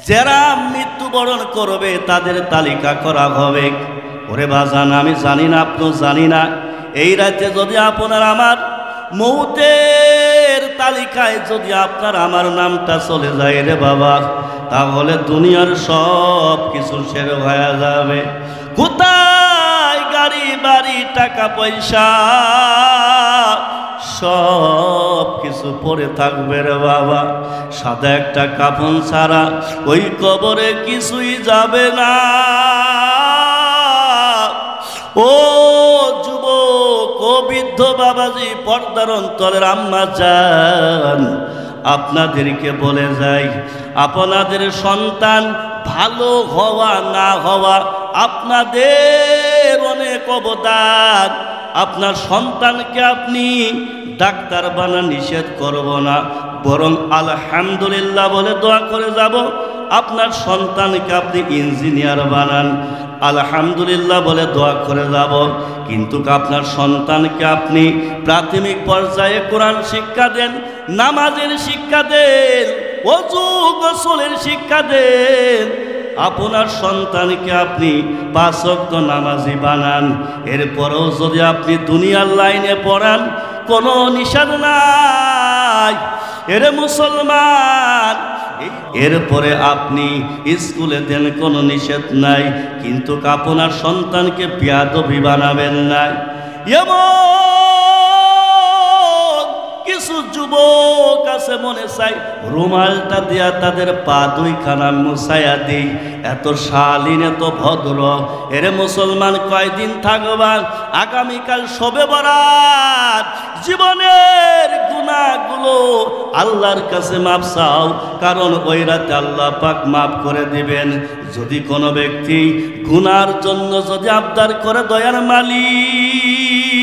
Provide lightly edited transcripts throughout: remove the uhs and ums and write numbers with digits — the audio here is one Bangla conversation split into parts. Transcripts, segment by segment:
যারা মৃত্যুবরণ করবে তাদের তালিকা করা হবে। ওরে বাজান, আমি জানি না, আপনিও জানি না, এই রাতে যদি আপনার আমার মৌতের তালিকায় যদি আপনার আমার নামটা চলে যায় রে বাবা, তাহলে দুনিয়ার সব কিছু শেষ হয়ে যাবে। কোথায় গাড়ি বাড়ি টাকা পয়সা সব কিছু পড়ে থাকবে রে বাবা, সাদা একটা কাফন ছাড়া ওই কবরে কিছুই যাবে না। ও যুবক, ও বৃদ্ধ বাবাজি, পর্দার অন্তরের আম্মা জান, আপনাদেরকে বলে যাই, আপনাদের সন্তান ভালো হওয়া না হওয়া আপনাদের অনেক অবদান। আপনার সন্তানকে আপনি ডাক্তার বানা নিষেধ করব না, বরং আলহামদুলিল্লাহ বলে দোয়া করে যাব। আপনার সন্তানকে আপনি ইঞ্জিনিয়ার বানান, আলহামদুলিল্লাহ বলে দোয়া করে যাব। কিন্তু আপনার সন্তানকে আপনি প্রাথমিক পর্যায়ে কোরআন শিক্ষা দেন, নামাজের শিক্ষা দেন, ওযু গোসলের শিক্ষা দেন। আপনার সন্তানকে আপনি 5 ওয়াক্ত নামাজি বানান। এরপরেও যদি আপনি দুনিয়ার লাইনে পড়ান, কোনো নিষেধ নাই। এরে মুসলমান, এরপরে আপনি স্কুলে দেন, কোনো নিষেধ নাই, কিন্তু আপনার সন্তানকে বেয়াদবি বানাবেন না। এমন কিছু যুবক আছে মনে চাই রুমালটা দিয়া তাদের পা 2খানা মুছাইয়া দিই, এত শালীন এত ভদ্র। এরে মুসলমান, কয়দিন থাকবা? আগামীকাল শবে বরাত। জীবনের গুনাহগুলো আল্লাহর কাছে মাপ চাও, কারণ ওই রাতে আল্লাহ পাক মাফ করে দিবেন। যদি কোনো ব্যক্তি গুনার জন্য যদি আবদার করে, দয়ার মালিক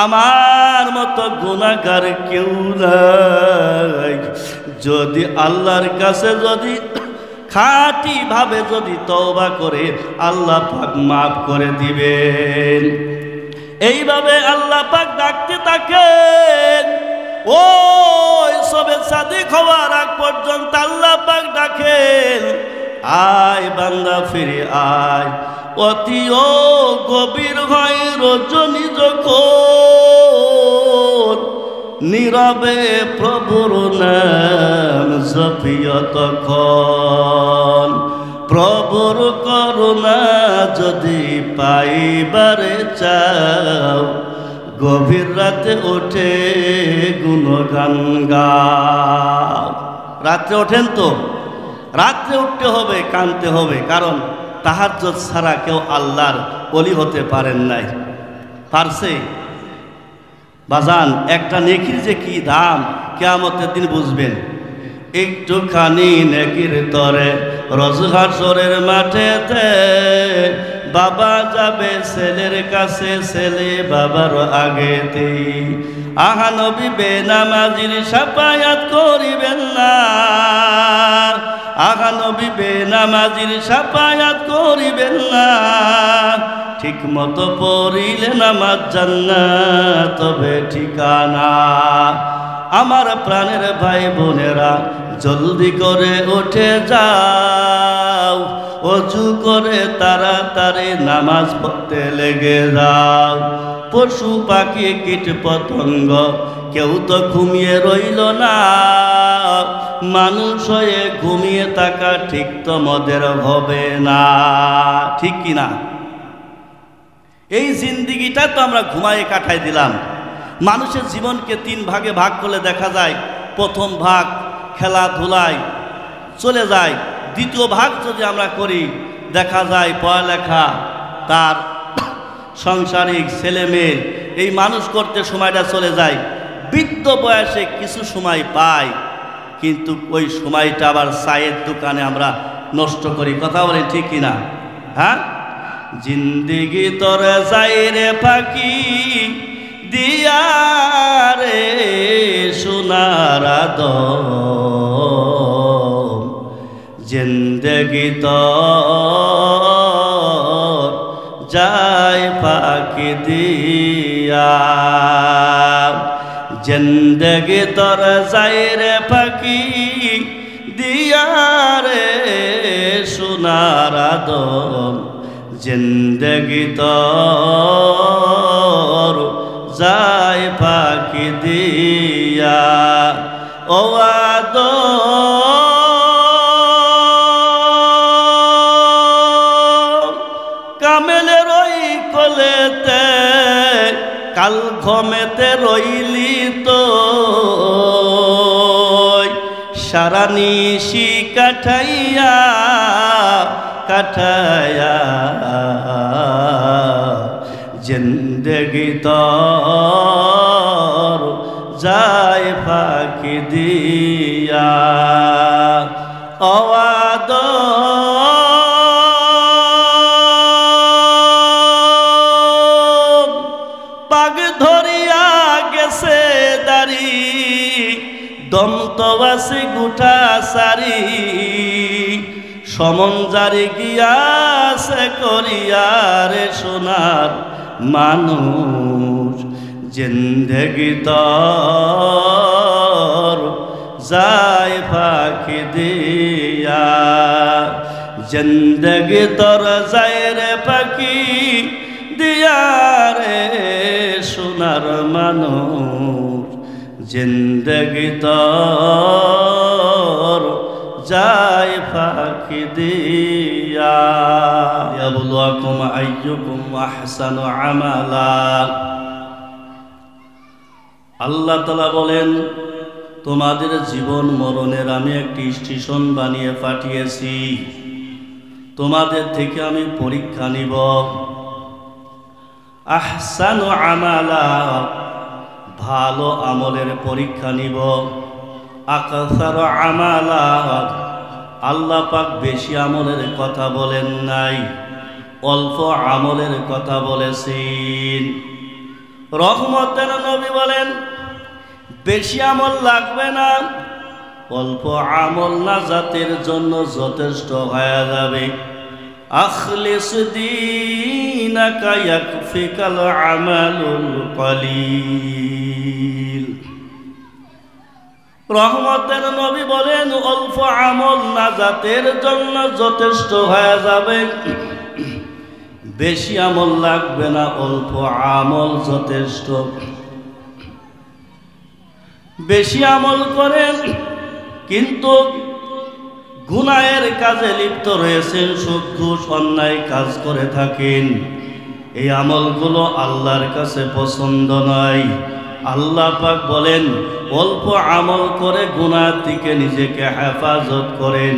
আমার মতো গুনাহগার কেউ নাই, যদি আল্লাহর কাছে যদি খাঁটি ভাবে যদি তওবা করে, আল্লাহ পাক মাফ করে দিবেন। এইভাবে আল্লাহ পাক ডাকতে থাকেন। ওই সবে সাদিক হওয়ার আগ পর্যন্ত আল্লাহ পাক ডাকেন, আয় বান্দা ফিরে আয়। অতি ও গভীর হয় রজনী যখন, নীরবে প্রভুর নাম জপিও তখন। প্রভুর করুণা যদি পাইবারে চাও, গভীর রাতে ওঠে গুণগান গাও। রাত্রে ওঠেন তো? রাত্রে উঠতে হবে, কাঁদতে হবে, কারণ তাহাজ্জুদ ছাড়া কেউ আল্লাহর ওলি হতে পারেন নাই। পারছে? বাজান, একটা নেকির যে কি দাম কিয়ামতের দিন বুঝবেন। একটুখানি নেকির তরে রোজ হাসরের মাঠেতে বাবা যাবে ছেলের কাছে, ছেলে বাবার আগেতে। আহা নবী বেনামাজির শাফায়াত করিবেন না, আহা নবী বেনামাজির শাফায়াত করিবেন না। ঠিক মতো পড়িলে নামাজ জান্নাত তবে ঠিকানা। আমার প্রাণের ভাই বোনেরা, জলদি করে উঠে যাও, অজু করে তাড়াতাড়ি নামাজ পড়তে লেগে যাও। পশু পাখি কীট পতঙ্গ কেউ তো ঘুমিয়ে রইল না, মানুষ হয়ে ঘুমিয়ে থাকা ঠিক তোমাদের হবে না, ঠিক কিনা? এই জিন্দিগিটা তো আমরা ঘুমায়ে কাটাই দিলাম। মানুষের জীবনকে 3 ভাগে ভাগ করলে দেখা যায়, প্রথম ভাগ খেলাধুলায় চলে যায়, দ্বিতীয় ভাগ যদি আমরা করি দেখা যায় পড়ালেখা, তার সাংসারিক ছেলে মেয়ে, এই মানুষ করতে সময়টা চলে যায়। বৃদ্ধ বয়সে কিছু সময় পাই, কিন্তু ওই সময়টা আবার চায়ের দোকানে আমরা নষ্ট করি। কথা বলি ঠিক কিনা? হ্যাঁ, জিন্দিগি তোরে যাই রে ফাঁকি দিয়া রে সোনার আদম, জিন্দগি তোর যাই ফাঁকি দিয়া, জিন্দগি তোর যাই রে ফাঁকি দিয়া রে আদম জিন্দগি তোর যায় ফাঁকি দিয়া ও আদম কামেলের ওই কোলেতে কাল ঘমেতে রইলি তো সারা নিশি কাটাইয়া কাটাইয়া জিন্দগি তোর যায় ফাঁকি দিয়া ও আদম পাগ ধরিয়া গেছে দাড়ি দম তো আছে গুঠা সারি সমন জারি গিয়াছে করিয়ারে সোনার মানুষ জিন্দগি তোর যায় ফাঁকি দিয়া জিন্দগি তোর যায় রে ফাঁকি দিয়া রে সোনার মানুষ জিন্দগি তোর যায় ফাঁকি দিয়া ইয়াবলুয়াকুম আইয়ুকুম আহসানু আমালা আল্লাহ তাআলা বলেন তোমাদের জীবন মরণের আমি একটি স্টেশন বানিয়ে পাঠিয়েছি তোমাদের থেকে আমি পরীক্ষা নিব আহসানু আমালা ভালো আমলের পরীক্ষা নিব আকসারু আমালা আল্লাহ পাক বেশি আমলের কথা বলেন নাই অল্প আমলের কথা বলেছেন রহমতের নবী বলেন বেশি আমল লাগবে না অল্প আমল নাজাতের জন্য যথেষ্ট হয়ে যাবে আখলিস দীনাকা ইয়াকফিকাল আমালুল কলিল রহমতের নবী বলেন অল্প আমল নাজাতের জন্য যথেষ্ট হয়ে যাবে বেশি আমল লাগবে না অল্প আমল যথেষ্ট বেশি আমল করেন কিন্তু গুনাহের কাজে লিপ্ত রয়েছেন সুদ ঘুষ অন্যায় কাজ করে থাকেন এই আমলগুলো আল্লাহর কাছে পছন্দ নয় আল্লাহ পাক বলেন অল্প আমল করে গুনাহ থেকে নিজেকে হেফাজত করেন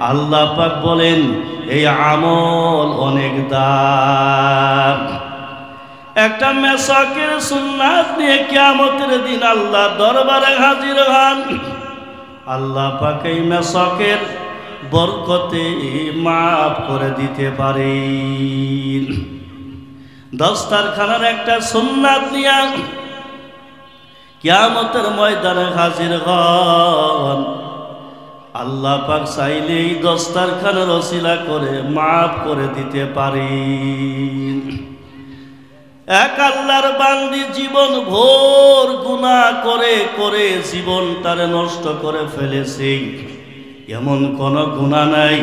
আল্লাহ পাক বলেন এই আমল অনেক দাম একটা মেসাকের সুন্নাত নিয়ে কিয়ামতের দিন আল্লাহ দরবারে হাজির হন আল্লাহ পাক এই মেসাকের বরকতে মাফ করে দিতে পারেন দস্তারখানার একটা সুন্নাত নিয়ে কিয়ামতের ময়দানে হাজির হন আল্লাহ পাক চাইলে এই দস্তারখানার ওসিলা করে মাফ করে দিতে পারেন এক আল্লাহর বান্দি জীবন ভোর গুনাহ করে করে জীবন তারে নষ্ট করে ফেলেছে এমন কোন গুনাহ নাই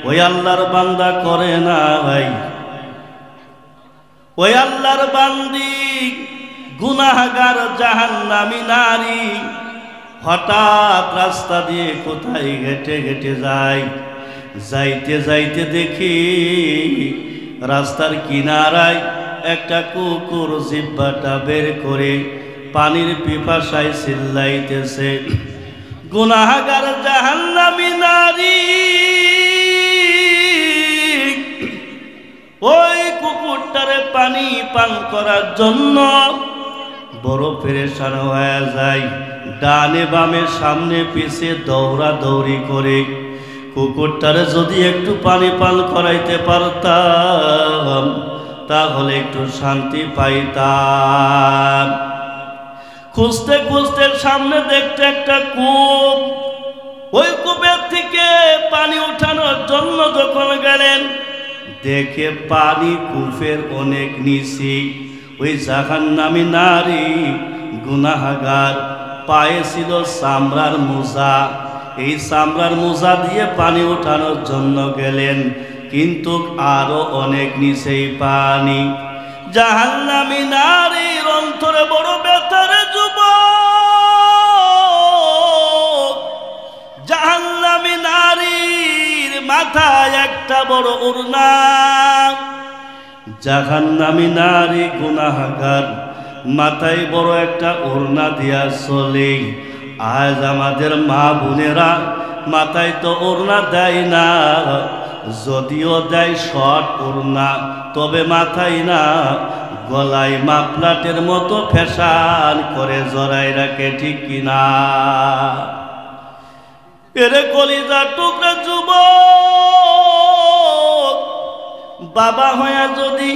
ওই আল্লাহর বান্দা করে না ভাই ওই আল্লাহর বান্দি গুনাহগার জাহান্নামী নারী হঠাৎ রাস্তা দিয়ে কোথায় হেঁটে হেঁটে যায় যাইতে যাইতে দেখি রাস্তার কিনারায় একটা কুকুর জিহ্বাটা বের করে পানির পিপাসায় চিল্লাইতেছে গুনাহগার জাহান্নামী নারী ওই কুকুরটারে পানি পান করার জন্য বড় পেরেশান হয়ে যায় ডানে বামে সামনে পিছে দৌড়া দৌড়ি করে কুকুরটারে যদি একটু পানি পান করাইতে পারতাম তাহলে একটু শান্তি পাইতাম খুঁজতে খুঁজতে সামনে দেখতে একটা কূপ ওই কূপের থেকে পানি উঠানোর জন্য যখন গেলেন দেখে পানি কূপের অনেক নিচে ওই জাহান্নামী নারী গুনাহগার পায়ে ছিল চামড়ার মোজা এই চামড়ার মোজা দিয়ে পানি উঠানোর জন্য গেলেন কিন্তু আরো অনেক নিচেই পানি। জাহান্নামী নারীর অন্তরে বড় ব্যথার যুবক, জাহান্নামী নারীর মাথায় একটা বড় ওড়না। জাহান্নামী নারী গুনাহগার, মাথায় বড় একটা ওড়না দিয়া চলে। আজ আমাদের মা বোনেরা মাথায় তো ওড়না দেয় না, যদিও দেয় শর্ট ওড়না, তবে মাথায় না, গলায় মাফলাটের মতো ফ্যাশন করে জড়াই রাখে, ঠিক কিনা? এরে কলিজার টুকরা যুবক, বাবা হইয়া যদি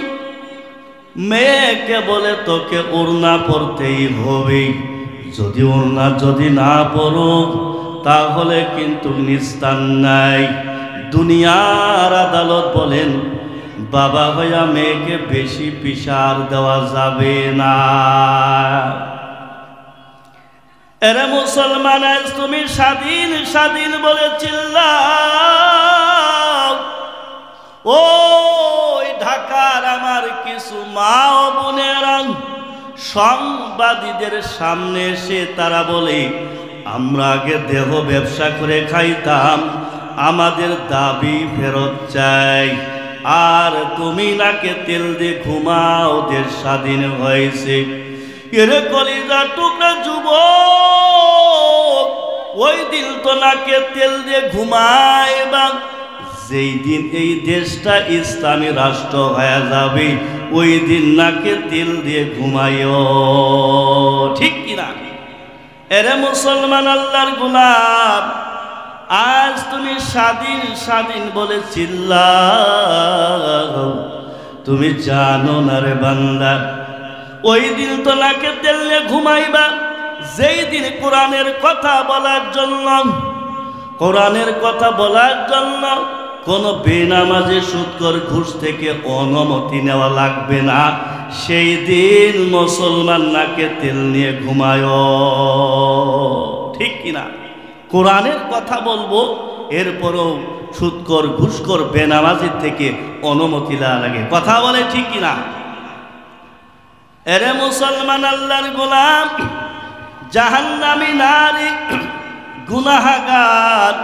মেয়েকে বলে তোকে ওড়না পরতেই হবে, যদি ওড়না যদি না পরো তাহলে কিন্তু নিস্তার নাই। দুনিয়ার আদালত বলেন বাবা হইয়া মেয়েকে বেশি পিসার দেওয়া যাবে না। এরে মুসলমান, আজ তুমি স্বাধীন স্বাধীন বলে চিল্লাও। ওই ঢাকার আমার কিছু মা ও বোনেরা সাংবাদিকদের সামনে এসে তারা বলে আমরা আগে দেহ ব্যবসা করে খাইতাম, আমাদের দাবি ফেরত চাই। আর তুমি নাকে তেল দিয়ে ঘুমাও, দেশ স্বাধীন হয়েছে। এরে কলিজার টুকরা যুবক, ওই দিন তো নাকে তেল দিয়ে ঘুমাইবা যেই দিন এই দেশটা ইসলামী রাষ্ট্র হয়ে যাবে, ওই দিন নাকে তেল দিয়ে ঘুমাইও, ঠিক কিনা? এরে মুসলমান আল্লাহর গোলাম, আজ তুমি স্বাধীন স্বাধীন বলে চিল্লাও, তুমি জানো না রে বান্দা, ওই দিন তো নাকে তেল দিয়ে ঘুমাইবা যেই দিন কোরআনের কথা বলার জন্য, কোরআনের কথা বলার জন্য কোন বেনামাজি সুদখোর ঘুষ থেকে অনুমতি নেওয়া লাগবে না। সেই দিন মুসলমান নাকে তেল নিয়ে ঘুমায়, ঠিক কিনা? কোরআনের কথা বলবো, এরপরও সুদখোর ঘুষখোর বেনামাজির থেকে অনুমতি লাগে, কথা বলে, ঠিক কিনা? এরে মুসলমান আল্লাহর গোলাম, জাহান্নামী নারী গুনাহগার,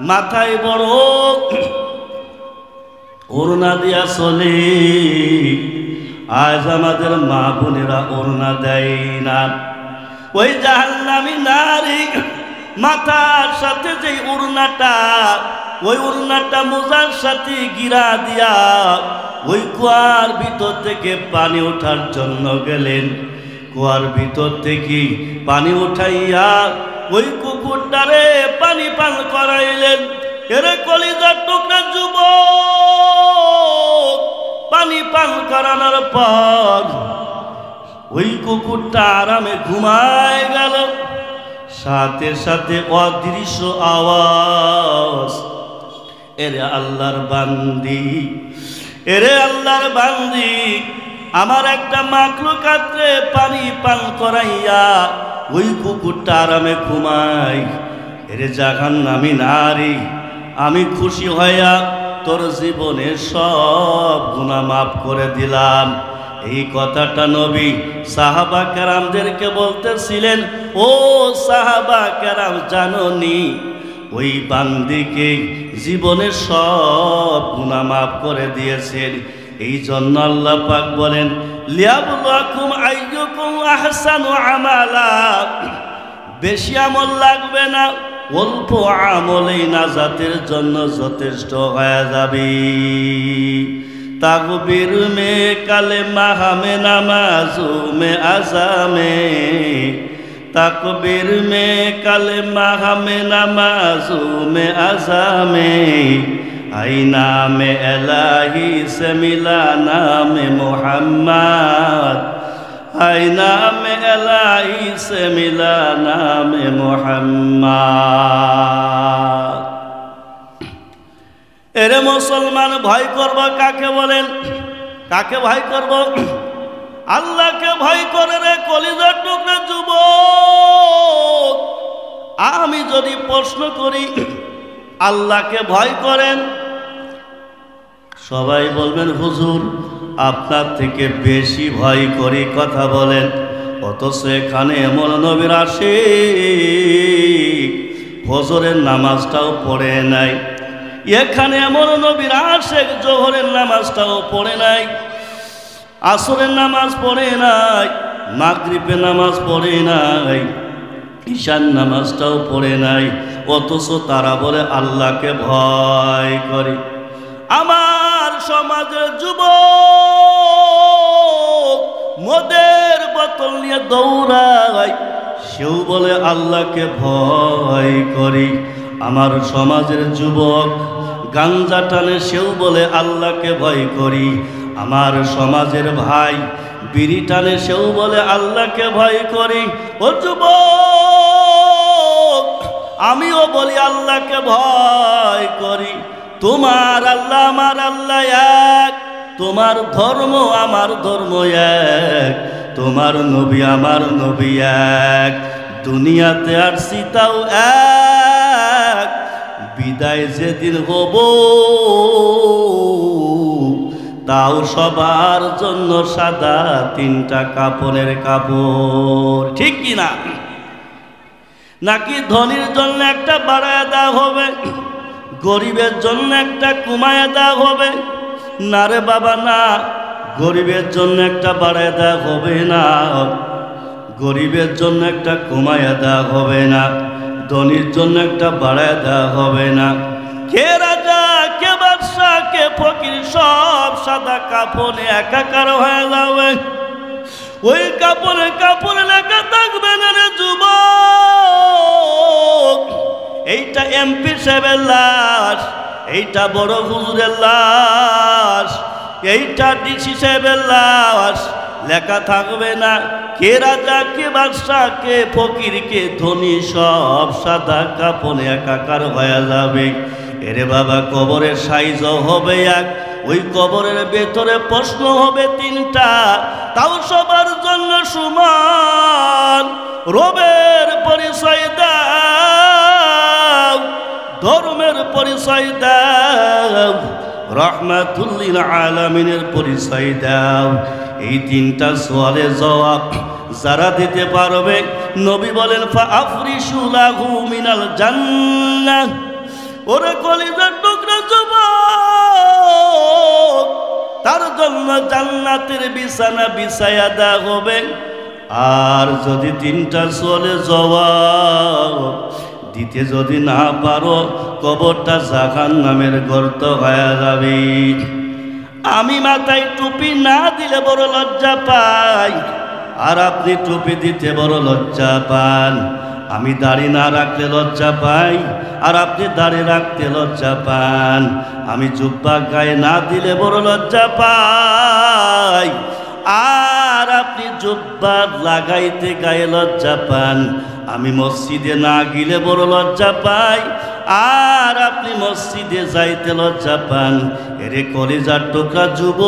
মাথায় বড় ওড়না দিয়া চলে। আজ আমাদের মা বোনেরা ওড়না দেয় না। ওই জাহান্নামী নারী মাথার সাথে যে ওড়নাটা, ওই ওড়নাটা মোজার সাথে গিরা দিয়া ওই কুয়ার ভিতর থেকে পানি ওঠার জন্য গেলেন। কুয়ার ভিতর থেকে পানি উঠাইয়া ওই কুকুরটারে পানি পান করাইলেন। এরে কলিজার টুকরা যুবক, পানি পান করানোর পর ওই কুকুরটা আরামে ঘুমায় গেল। সাথে সাথে অদৃশ্য আওয়াজ, এরে আল্লাহর বান্দি, এরে আল্লাহর বান্দি, আমার একটা মাখলুকাতরে পানি পান করাইয়া ওই কুকুরটা আরামে ঘুমায়। এরে জাহান্নামী নারী, আমি খুশি হইয়া তোর জীবনের সব গুনাহ মাফ করে দিলাম। এই কথাটা নবী সাহাবা কেরামদেরকে বলতেছিলেন। ও সাহাবা কেরাম, জানোনি ওই বান্দিকে জীবনের সব গুনাহ মাফ করে দিয়েছেন। এই জন্য আল্লাহ পাক বলেন, লিয়াবলুয়াকুম আইয়ুকুম আহসানু আমালা। বেশি আমল লাগবে না, অল্প আমলেই নাজাতের জন্য যথেষ্ট হয়ে যাবে। তাকবীর মে কালেমা হামে নামাজু মে আজামে, তাকবীর মে কালেমা হামে নামাজু মে আজামে, আই নামে এলাহি সে মিলা নামে মোহাম্মদ, আই নামে এলাহি সে মিলা নামে মোহাম্মদ। এরে মুসলমান, ভয় করব কাকে বলেন? কাকে ভয় করব? আল্লাহকে ভয় করে রে কলিজার টুকরা যুবক। আমি যদি প্রশ্ন করি আল্লাহকে ভয় করেন, সবাই বলবেন হুজুর আপনার থেকে বেশি ভয় করি কথা বলেন, অথচ এখানে এমন নবীর আশিক ফজরের নামাজটাও পড়ে নাই, এখানে এমন নবীর আশিক জোহরের নামাজটাও পড়ে নাই, আসরের নামাজ পড়ে নাই, মাগরিবের নামাজ পড়ে নাই, ঈশার নামাজটাও পড়ে নাই, অথচ তারা বলে আল্লাহকে ভয় করে। আমার সমাজের যুবক মদের বোতল নিয়ে দৌড়ায়, সেও বলে আল্লাহকে ভয় করি। আমার সমাজের যুবক গাঞ্জা টানে, সেও বলে আল্লাহকে ভয় করি। আমার সমাজের ভাই বিড়ি টানে, সেও বলে আল্লাহকে ভয় করি। ও যুবক, আমিও বলি আল্লাহকে ভয় করি। তোমার আল্লাহ আমার আল্লাহ এক, তোমার ধর্ম আমার ধর্ম এক, তোমার নবী আমার নবী এক, দুনিয়াতে আর সীতাও এক, বিদায় যেদিন হব তাও সবার জন্য সাদা তিনটা কাপড়ের কাপড়, ঠিক কিনা? নাকি ধনীর জন্য একটা বাড়ায় দেওয়া হবে, গরিবের জন্য একটা কমায় দেওয়া হবে? না রে বাবা না, গরিবের জন্য একটা বাড়ায় দেওয়া হবে না, গরিবের জন্য একটা কমায় দেওয়া হবে না, ধনীর জন্য একটা বাড়ায় দেওয়া হবে না। কে রাজা কে বাদশা কে ফকির সব সাদা কাপড়ে একাকার হয়ে যাবে, ওই কাপড়ে কাপড় লেখা থাকবে না রে যুবক, এইটা এমপি সাহেবের লাশ, এইটা বড় হুজুরের লাশ, এইটা ডিসি সাহেবের লাশ, লেখা থাকবে না কে রাজা কে বাদশা কে ফকির কে ধনী সব সাদা কাপড়ে একাকার হয়ে যাবে। এরে বাবা, কবরের সাইজও হবে এক, ওই কবরের ভেতরে প্রশ্ন হবে তিনটা, তাও সবার জন্য সমান। রবের পরিচয় দাও, ধর্মের পরিচয় দাও, রহমাতুল্লিল আলামিনের পরিচয় দাও। এই তিনটা সওয়ালের জবাব যারা দিতে পারবে, নবী বলেন ফা আফরিশু লাহু মিনাল জান্নাহ। ওরে কলিজার টুকরা যুবক, তার জন্য জান্নাতের বিছানা বিছায়া দেওয়া হবে। আর যদি তিনটা সওয়ালের জবাব দিতে যদি না পারো, কবরটা জাহান্নামের গর্ত হয়ে যাবে। আমি মাথায় টুপি না দিলে বড় লজ্জা পাই, আর আপনি টুপি দিতে বড় লজ্জা পান। আমি দাড়ি না রাখলে লজ্জা পাই, আর আপনি দাড়ি রাখতে লজ্জা পান। আমি জুব্বা গায়ে না দিলে বড় লজ্জা পাই, আর আপনি জুব্বা লাগাইতে গায়ে লজ্জা পান। আমি মসজিদে না গেলে বড় লজ্জা পাই, আর আপনি মসজিদে যাইতে লজ্জা পান। এরে কলিজার টুকরা যুবক,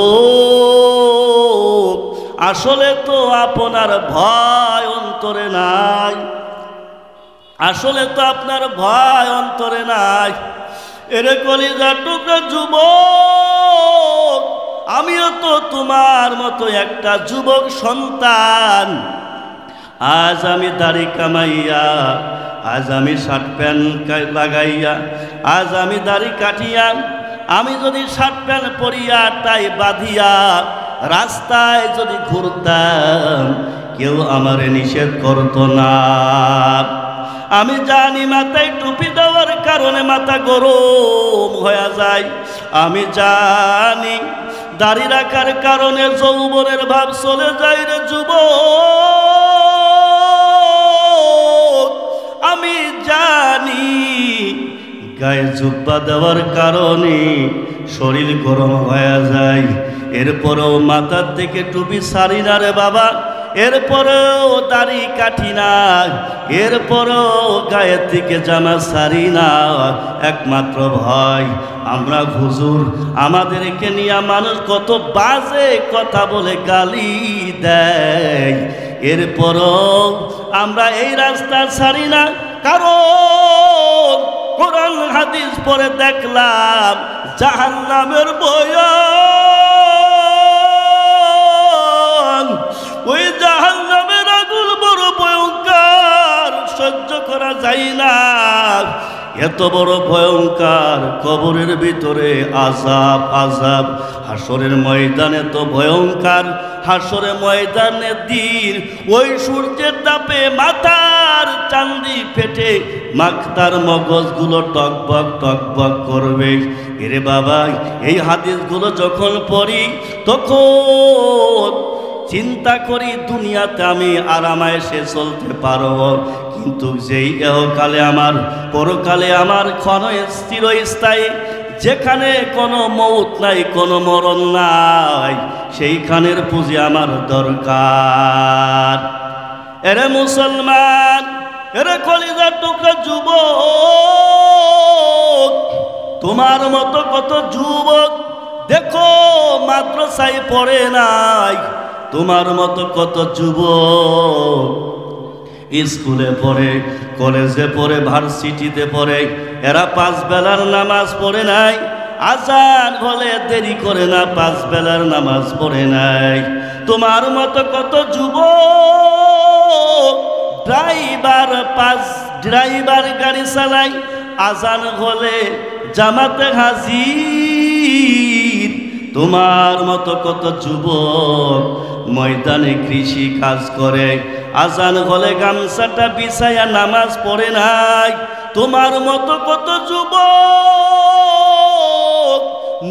আসলে তো আপনার ভয় অন্তরে নাই, আসলে তো আপনার ভয় অন্তরে নাই। এরে কলিজার টুকরা যুবক, আমিও তো তোমার মতো একটা যুবক সন্তান। আজ আমি দাড়ি কামাইয়া, আজ আমি শার্ট প্যান্ট লাগাইয়া, আজ আমি দাড়ি কাটিয়া, আমি যদি শার্ট প্যান্ট পরিয়া টাই বাঁধিয়া রাস্তায় যদি ঘুরতাম, কেউ আমারে নিষেধ করতো না। আমি জানি মাথায় টুপি দেওয়ার কারণে মাথা গরম হয়ে যায়, আমি জানি দাড়ি রাখার কারণে যৌবনের ভাব চলে যায় রে যুবক। আমি জানি গায়ে জুব্বা দেওয়ার কারণে শরীর গরম হয়ে যায়, এরপরেও মাথার থেকে টুপি সারি না রে বাবা, এরপরেও দাড়ি কাটি না, এরপরেও গায়ের থেকে জামা সারি না। একমাত্র ভয় আমরা হুজুর, আমাদেরকে নিয়ে মানুষ কত বাজে কথা বলে গালি দেয়, এরপরও আমরা এই রাস্তা ছাড়ি না, কারণ কোরআন হাদিস পরে দেখলাম জাহান্নামের বয়ান। ওই জাহান্নামের আগুন বড় ভয়ঙ্কর, সহ্য করা যায় না। এত বড় ভয়ঙ্কর, কবরের ভিতরে আযাব আযাব, হাসরের ময়দানে তো ভয়ঙ্কর। হাসরের ময়দানের দিন ওই সূর্যের তাপে মাথার চান্দি ফেটে মাথার মগজগুলো টকবক টকবক করবে। এরে বাবা, এই হাদিসগুলো যখন পড়ি তখন চিন্তা করি দুনিয়াতে আমি আরামায়েশে চলতে পারব, কিন্তু যেই এহকালে আমার পরকালে আমার চিরস্থায়ী, যেখানে কোনো মৌত নাই, কোনো মরণ নাই, সেইখানের পুঁজি আমার দরকার। এরে মুসলমান, এরে কলিজার টুকরা যুবক, তোমার মতো কত যুবক দেখো মাদ্রাসায় পড়ে নাই, তোমার মতো কত যুবক স্কুলে পড়ে, কলেজে পড়ে, ভার্সিটিতে পড়ে, এরা 5 বেলার নামাজ পড়ে নাই। আজান হলে দেরি করে না, 5 বেলার নামাজ পড়ে নাই। তোমার মতো কত যুবক ড্রাইভার গাড়ি চালায়, আজান হলে জামাতে হাজির। তোমার মতো কত যুবক ময়দানে কৃষি কাজ করে, আজান হলে গামছাটা বিছায়া নামাজ পড়ে নাই। তোমার মতো কত যুবক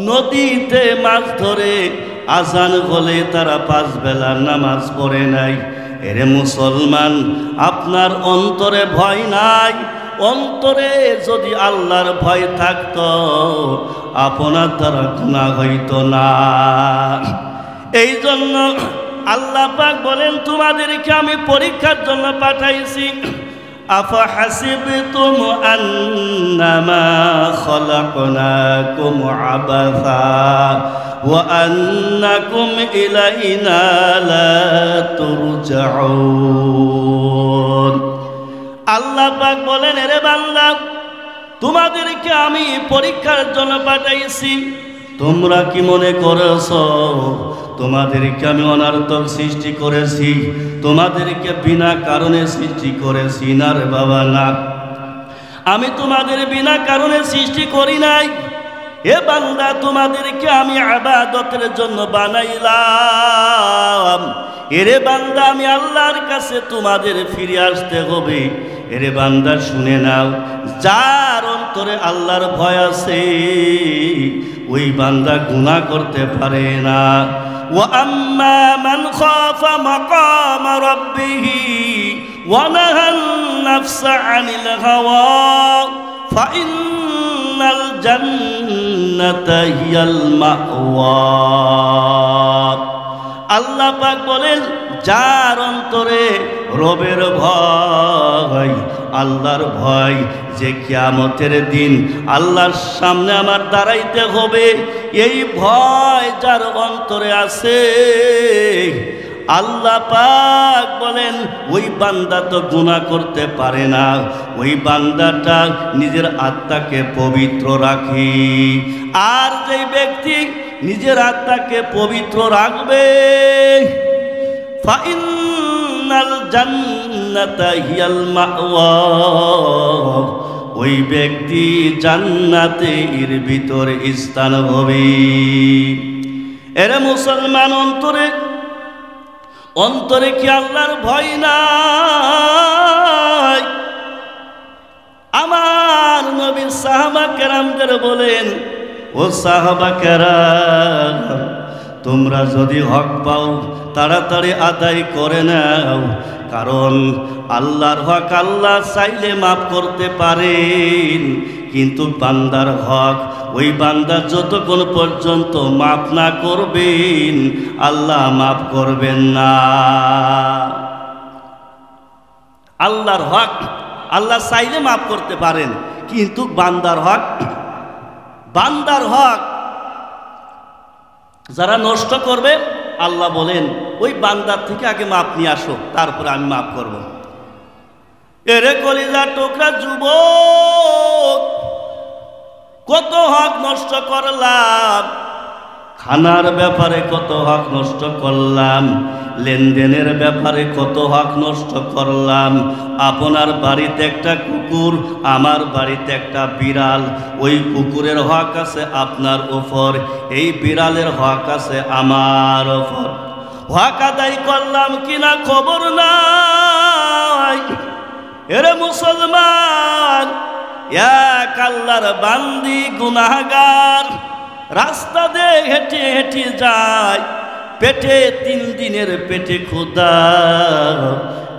নদীতে মাছ ধরে, আজান হলে তারা 5 বেলার নামাজ পড়ে নাই। এরে মুসলমান, আপনার অন্তরে ভয় নাই? অন্তরে যদি আল্লাহর ভয় থাকতো আপনার দ্বারা গুনাহ হইতো না। এই জন্য আল্লাহ পাক বলেন তোমাদেরকে আমি পরীক্ষার জন্য পাঠাইছি। আফা হাসিবতুম আন্নামা খালাকনাকুম আবাসা ওয়া আন্নাকুম ইলাইনা লা তুরজাউন। আল্লাহ পাক বলেন, এরে বান্দা, তোমাদেরকে আমি পরীক্ষার জন্য পাঠাইছি। তোমরা কি মনে করেছ তোমাদেরকে আমি অনার্থক সৃষ্টি করেছি, তোমাদেরকে বিনা কারণে সৃষ্টি করেছি? না রে বাবা, না। আমি তোমাদের বিনা কারণে সৃষ্টি করি নাই। এ বান্দা, তোমাদেরকে আমি ইবাদতের জন্য বানাইলাম। এরে বান্দা, আমি আল্লাহর কাছে তোমাদের ফিরে আসতে হবে। এরে বান্দা, শুনে নাও, যার অন্তরে আল্লাহর ভয় আছে ওই বান্দা গুনাহ করতে পারে না। ওয়া আম্মা মান খাফা মাকাম রাব্বিহি ওয়া নাহান নাফসা আনিল হাওয়া ফাইন্নাল জান্নাতা হিয়াল মাওয়া। আল্লাহ পাক বলেন, যার অন্তরে রবের ভয়, আল্লাহর ভয়, যে কিয়ামতের দিন আল্লাহর সামনে আমার দাঁড়াইতে হবে, এই ভয় যার অন্তরে আছে, আল্লাহ পাক বলেন ওই বান্দা তো গুনাহ করতে পারে না। ওই বান্দাটা নিজের আত্মাকে পবিত্র রাখে। আর যে ব্যক্তি নিজের আত্মাকে পবিত্র রাখবে, ফাইন্নাল জান্নাতা হিয়াল মাওয়া, ওই ব্যক্তি জান্নাতের ভিতরে স্থান হবে। এরে মুসলমান, অন্তরে কি আল্লাহর ভয় নাই? আমার নবী সাহাবা কেরামদের বলেন, ও সাহাবা কেরাম, তোমরা যদি হক পাও তাড়াতাড়ি আদায় করে নাও, কারণ আল্লাহর হক আল্লাহ চাইলে মাফ করতে পারেন, কিন্তু বান্দার হক ওই বান্দা যতক্ষণ পর্যন্ত মাফ না করবেন আল্লাহ মাফ করবেন না। আল্লাহর হক আল্লাহ চাইলে মাফ করতে পারেন, কিন্তু বান্দার হক যারা নষ্ট করবে আল্লাহ বলেন ওই বান্দার থেকে আগে মাপ নিয়ে আসো, তারপরে আমি মাফ করব। এরে কলিজার টুকরা যুবক, নষ্ট করলাম, খানার ব্যাপারে কত হক নষ্ট করলাম, লেনদেনের ব্যাপারে কত হক নষ্ট করলাম। আপনার বাড়িতে একটা কুকুর, আমার বাড়িতে একটা বিড়াল, ওই কুকুরের হক আছে আপনার উপর, এই বিড়ালের হক আছে আমার উপর। হক আদায় করলাম কিনা খবর নাই। এরে মুসলমান, এক আল্লাহর বান্দি গুনাহগার রাস্তা দিয়ে হেঁটে হেঁটে যায়, পেটে 3 দিনের পেটে ক্ষুধা,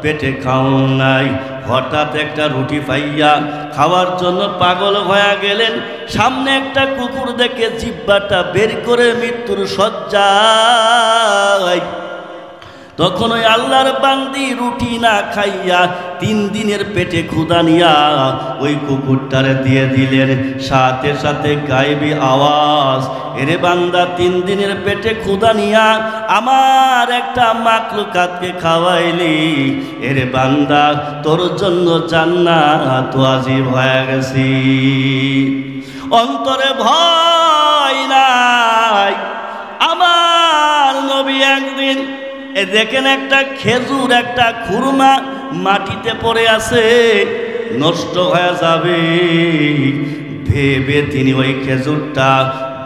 পেটে খাওয়া নাই। হঠাৎ একটা রুটি পাইয়া খাওয়ার জন্য পাগল হয়ে গেলেন। সামনে একটা কুকুর দেখে জিহ্বাটা বের করে মৃত্যুর শয্যায়। তখন ওই আল্লাহর বান্দি রুটি না খাইয়া 3 দিনের পেটে ক্ষুধা নিয়া ওই কুকুরটারে দিয়ে দিলেন। সাথে সাথে গায়েবী আওয়াজ, এরে বান্দা 3 দিনের পেটে ক্ষুধা নিয়া আমার একটা মাখলুকাতকে খাওয়াইলি, এরে বান্দা তোর জন্য জান্নাত ওয়াজিব হয়ে গেছে। অন্তরে ভয় নাই। আমার নবী একদিন দেখেন একটা খেজুর, একটা খুরমা মাটিতে পড়ে আছে, নষ্ট হয়ে যাবে ভেবে তিনি ওই খেজুরটা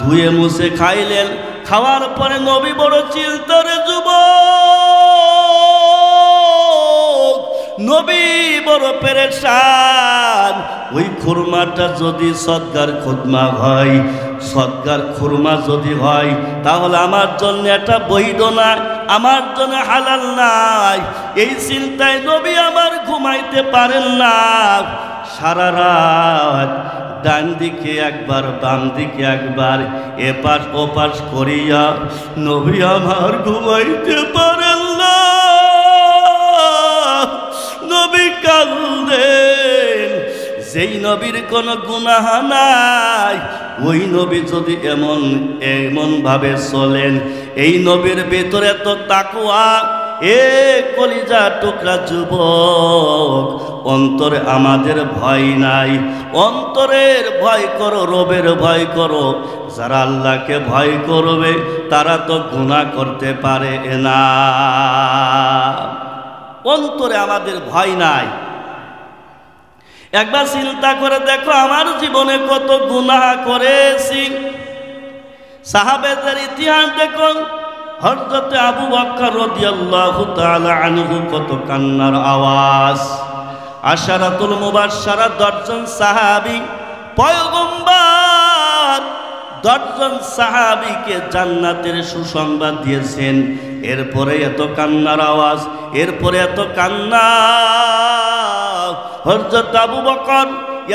ধুয়ে মুছে খাইলেন। খাওয়ার পরে নবী বড় চিন্তারে যুবক, নবী বড় পেরেশান। ওই খুরমাটা যদি সদকার খুরমা হয়, সদকার খুরমা যদি হয়, তাহলে আমার জন্য এটা বৈধ না, আমার জন্য হালাল নাই। এই চিন্তায় নবী আমার ঘুমাইতে পারেন না। সারা রাত ডান দিকে একবার, বাম দিকে একবার, এপাশ ওপাশ করিয়া নবী আমার ঘুমাইতে পারেন না। নবী কাঁদেন। যেই নবীর কোনো গুনাহ নাই, ওই নবী যদি এমন ভাবে চলেন, এই নবীর ভেতরে এত তাকওয়া, এ কলিজা টুকরা যুবক, অন্তরে আমাদের ভয় নাই। অন্তরের ভয় করো, রবের ভয় করো। যারা আল্লাহকে ভয় করবে তারা তো গুনাহ করতে পারে না। অন্তরে আমাদের ভয় নাই। একবার চিন্তা করে দেখো, আমার জীবনে কত গুনাহ করেছি। সাহাবেদের ইতিহাস দেখো, হযরত আবু বকর রাদিয়াল্লাহু তাআলা আনহু কত কান্নার আওয়াজ। আশারাতুল মুবাশশারা 10 জন সাহাবী, পয়গম্বর 10 জন সাহাবীকে জান্নাতের সুসংবাদ দিয়েছেন। এরপরে এত কান্নার আওয়াজ, এরপরে এত কান্না। হযরত আবু বকর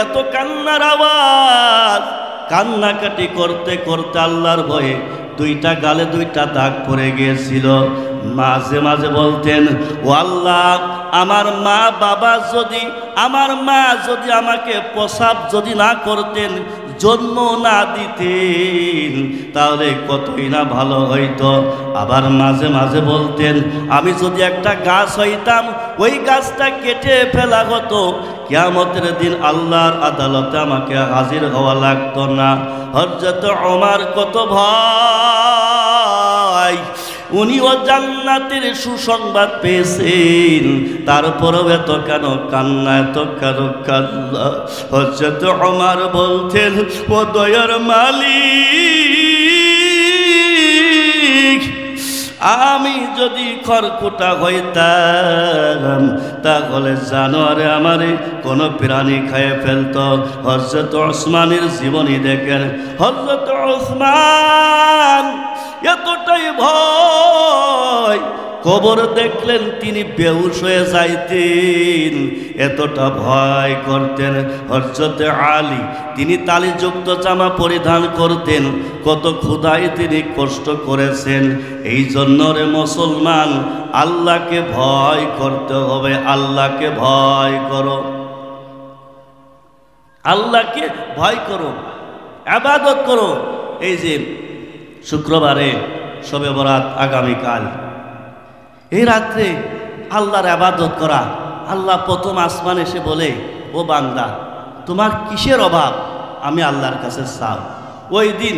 এত কান্নার আওয়াজ, কান্নাকাটি করতে করতে আল্লাহর ভয়ে 2টা গালে 2টা দাগ পড়ে গিয়েছিল। মাঝে মাঝে বলতেন, ও আল্লাহ, আমার মা যদি আমাকে প্রসাব যদি না করতেন, জন্ম না দিতেন, তাহলে কতই না ভালো হইতো। আবার মাঝে মাঝে বলতেন, আমি যদি একটা গাছ হইতাম, ওই গাছটা কেটে ফেলা হতো, কিয়ামতের দিন আল্লাহর আদালতে আমাকে হাজির হওয়া লাগতো না। হযরত ওমর কত ভয়, উনিও জান্নাতের সুসংবাদ পেয়েছেন, তারপরও এত কেন কান্না, এত কেন কান্না? হযরত ওমর বলতেন, ও দয়ার মালিক, আমি যদি খড়কুটা হইতাম, তাহলে জানোয়ারে আমারে কোনো প্রাণী খাইয়ে ফেলতো। হযরত ওসমানের জীবনী দেখেন, হযরত ওসমান এতটাই ভয়, কবর দেখলেন তিনি বেহুশ হয়ে যাইতেন, এতটা ভয় করতেন। হযরত আলী, তিনি তালিযুক্ত জামা পরিধান করতেন, কত ক্ষুধায় তিনি কষ্ট করেছেন। এই জন্য রে মুসলমান, আল্লাহকে ভয় করতে হবে। আল্লাহকে ভয় করো, আল্লাহকে ভয় করো, ইবাদত করো। এই যে শুক্রবারে শবে বরাত আগামীকাল, এই রাত্রে আল্লাহর ইবাদত করা। আল্লাহ প্রথম আসমান এসে বলে, ও বান্দা, তোমার কিসের অভাব? আমি আল্লাহর কাছে চাও। ওই দিন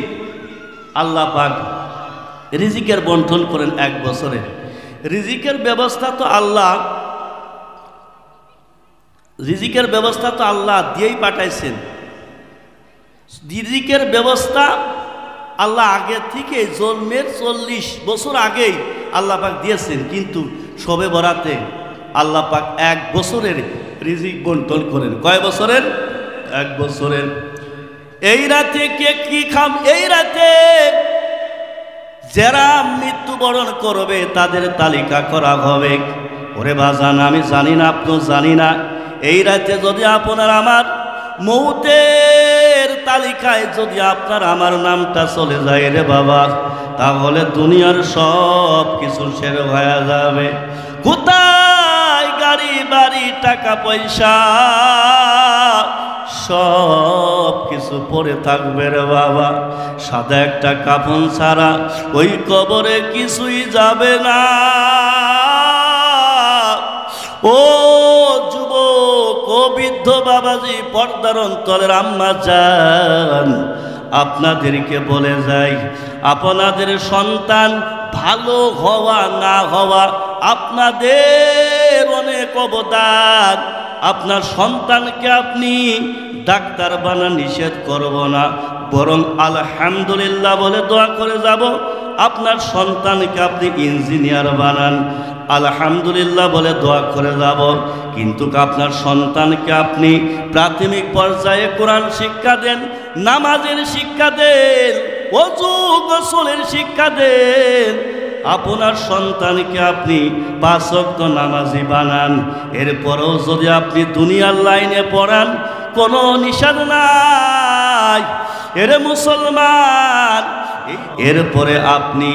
আল্লাহ পাক রিজিকের বন্টন করেন 1 বছরে। রিজিকের ব্যবস্থা তো আল্লাহ দিয়েই পাঠাইছেন। রিজিকের ব্যবস্থা আল্লাহ আগে থেকে জন্মের 40 বছর আগেই আল্লাহ পাক দিয়েছেন, কিন্তু শবে বরাতে আল্লাহ পাক 1 বছরের রিজিক বন্টন করেন। কয় বছরের? 1 বছরের। এই রাতে কে কি খাম? এই রাতে যারা মৃত্যুবরণ করবে তাদের তালিকা করা হবে। ওরে বাজান, আমি জানি না, আপনিও জানি না, এই রাতে যদি আপনার আমার মৌতের তালিকায় যদি আপনার আমার নামটা চলে যায় রে বাবা, তাহলে দুনিয়ার সব কিছু শেষ হয়ে যাবে। কোথায় গাড়ি বাড়ি টাকা পয়সা সব কিছু পড়ে থাকবে রে বাবা, সাদা একটা কাফন ছাড়া ওই কবরে কিছুই যাবে না। ও যুবক, ও বৃদ্ধ বাবাজি, পর্দার অন্তরের আম্মা জান, আপনাদেরকে বলে যাই, আপনাদের সন্তান ভালো হওয়া না হওয়া আপনাদের অনেক অবদান। আপনার সন্তানকে আপনি ডাক্তার বানা নিষেধ করব না, বরং আলহামদুলিল্লাহ বলে দোয়া করে যাব। আপনার সন্তানকে আপনি ইঞ্জিনিয়ার বানান, আলহামদুলিল্লাহ বলে দোয়া করে যাব। কিন্তু আপনার সন্তানকে আপনি প্রাথমিক পর্যায়ে কোরআন শিক্ষা দেন, নামাজের শিক্ষা দেন, ওযু গোসলের শিক্ষা দেন। আপনার সন্তানকে আপনি 5 ওয়াক্ত নামাজি বানান। এরপরেও যদি আপনি দুনিয়ার লাইনে পড়ান, কোনো নিষেধ নাই। এরে মুসলমান, এরপরে আপনি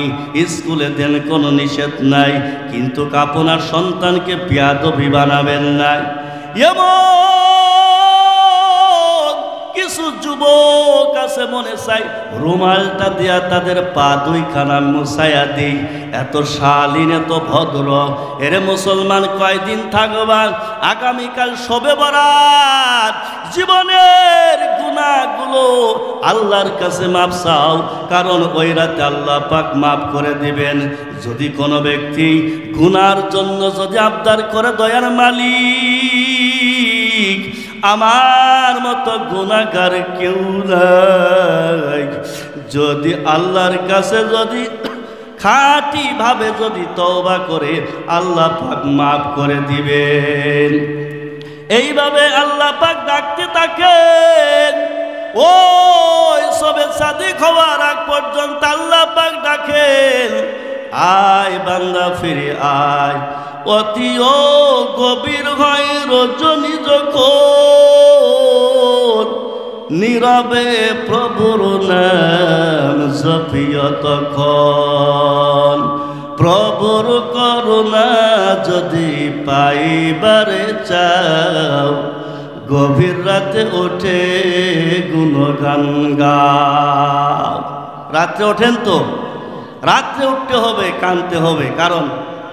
স্কুলে দেন, কোনো নিষেধ নাই, কিন্তু আপনার সন্তানকে বেয়াদবি বানাবেন না। কিছু যুবক আছে মনে চাই রুমালটা দিয়া তাদের পা 2খানা মুছাইয়া দিই, এত শালীন এত ভদ্র। এরে মুসলমান, কয়দিন থাকবা? আগামীকাল শবে বরাত। জীবনের গুনাহগুলো আল্লাহর কাছে মাপ চাও, কারণ ওই রাতে আল্লাহ পাক মাফ করে দিবেন। যদি কোনো ব্যক্তি গুনার জন্য যদি আবদার করে, দয়ার মালিক আমার মতো গুনাহগার কেউ নাই, যদি আল্লাহর কাছে যদি খাঁটি ভাবে যদি তওবা করে, আল্লাহ পাক মাফ করে দিবেন। এইভাবে আল্লাহ পাক ডাকতে থাকেন। ওই সবে সাদিক হওয়ার আগ পর্যন্ত আল্লাহ পাক ডাকেন, আয় বান্দা ফিরে আয়। অতি ও গভীর হয় রজনী যখন, নীরবে প্রভুর নাম জপিও তখন। প্রভুর করুণা যদি পাইবারে চাও, গভীর রাতে ওঠে গুণগান গাও। রাত্রে ওঠেন তো? রাত্রে উঠতে হবে, কাঁদতে হবে, কারণ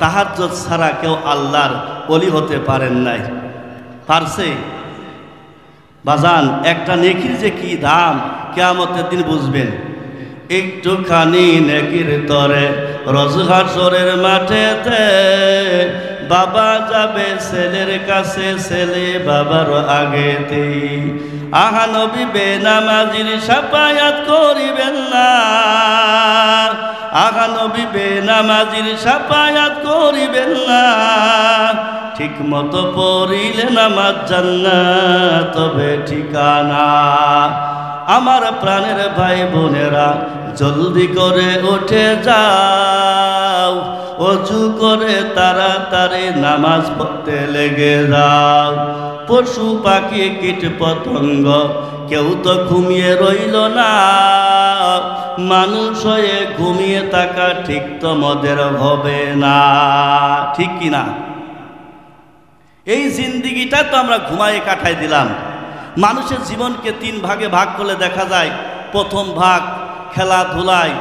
তাহাজ্জুদ ছাড়া কেউ আল্লাহর ওলি হতে পারেন নাই। পারছে? বাজান, একটা নেকির যে কি দাম কিয়ামতের দিন বুঝবেন। একটুখানি নেকির তরে রোজ হাসরের মাঠেতে বাবা যাবে ছেলের কাছে, ছেলে বাবার আগেতে। আহা নবী বেনামাজির শাফায়াত করিবেন না, আহা নবী বেনামাজির শাফায়াত করিবেন না। ঠিক মতো পড়িলে নামাজ জান্নাত তবে ঠিকানা। আমার প্রাণের ভাই বোনেরা, জলদি করে উঠে যাও, অজু করে তাড়াতাড়ি নামাজ পড়তে লেগে যাও। পশু পাখি কীট পতঙ্গ কেউ তো ঘুমিয়ে রইল না, মানুষ হয়ে ঘুমিয়ে থাকা ঠিক তোমাদের হবে না, ঠিক কিনা? এই জিন্দিগিটা তো আমরা ঘুমায়ে কাটাই দিলাম। মানুষের জীবনকে 3 ভাগে ভাগ করলে দেখা যায়, প্রথম ভাগ খেলাধুলায়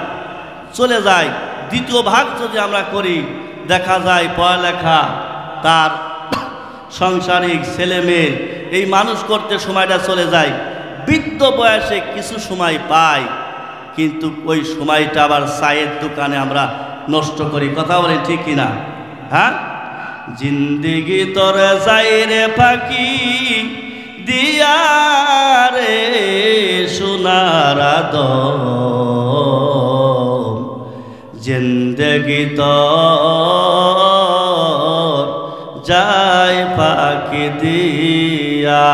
চলে যায়, দ্বিতীয় ভাগ যদি আমরা করি দেখা যায় পড়ালেখা, তার সাংসারিক ছেলে মেয়ে, এই মানুষ করতে সময়টা চলে যায়। বৃদ্ধ বয়সে কিছু সময় পায়, কিন্তু ওই সময়টা আবার চায়ের দোকানে আমরা নষ্ট করি। কথা বলেন ঠিক কিনা? হ্যাঁ, জিন্দিগি তোর যায় রে ফাঁকি দিয়া রে সোনার আদম, জিন্দেগি তোর যায় ফাঁকি দিয়া,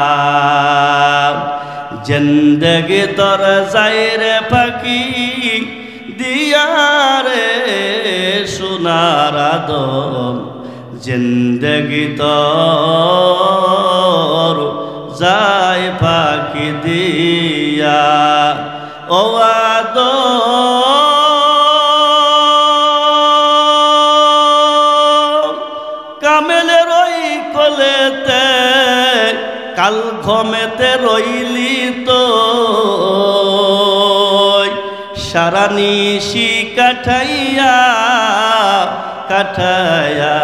জিন্দেগি তোর যায় রে ফাঁকি দিয়া রে সোনার আদম, জিন্দেগি তোর যায় ফাঁকি দিয়া। ও আদম কামেলের ওই কোলেতে কাল ঘমেতে রইলি তো, সারা নিশি কাঠাইয়া কাঠাইয়া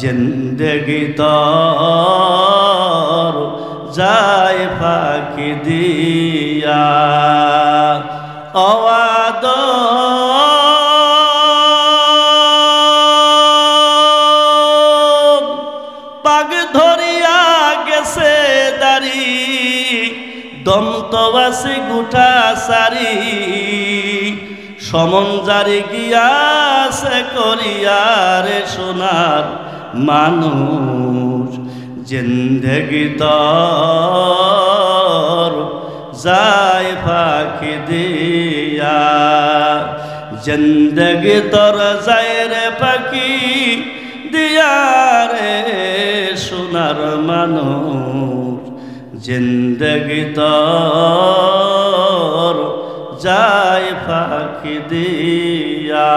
জিন্দেগি তোর যায় ফাঁকি দিয়া। ও আদম পাগ ধরিয়া গেছে দাড়ি, দম তো আছে গুঠা সারি, সমন জারি গিয়াছে করিয়ারে সোনার মানুষ, জিন্দেগি তোর যায় ফাঁকি দিয়া, জিন্দেগি তোর যায় রে ফাঁকি দিয়া রে সোনার মানুষ, জিন্দেগি তোর যায় ফাঁকি দিয়া।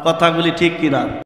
কথাগুলি ঠিক কিনা?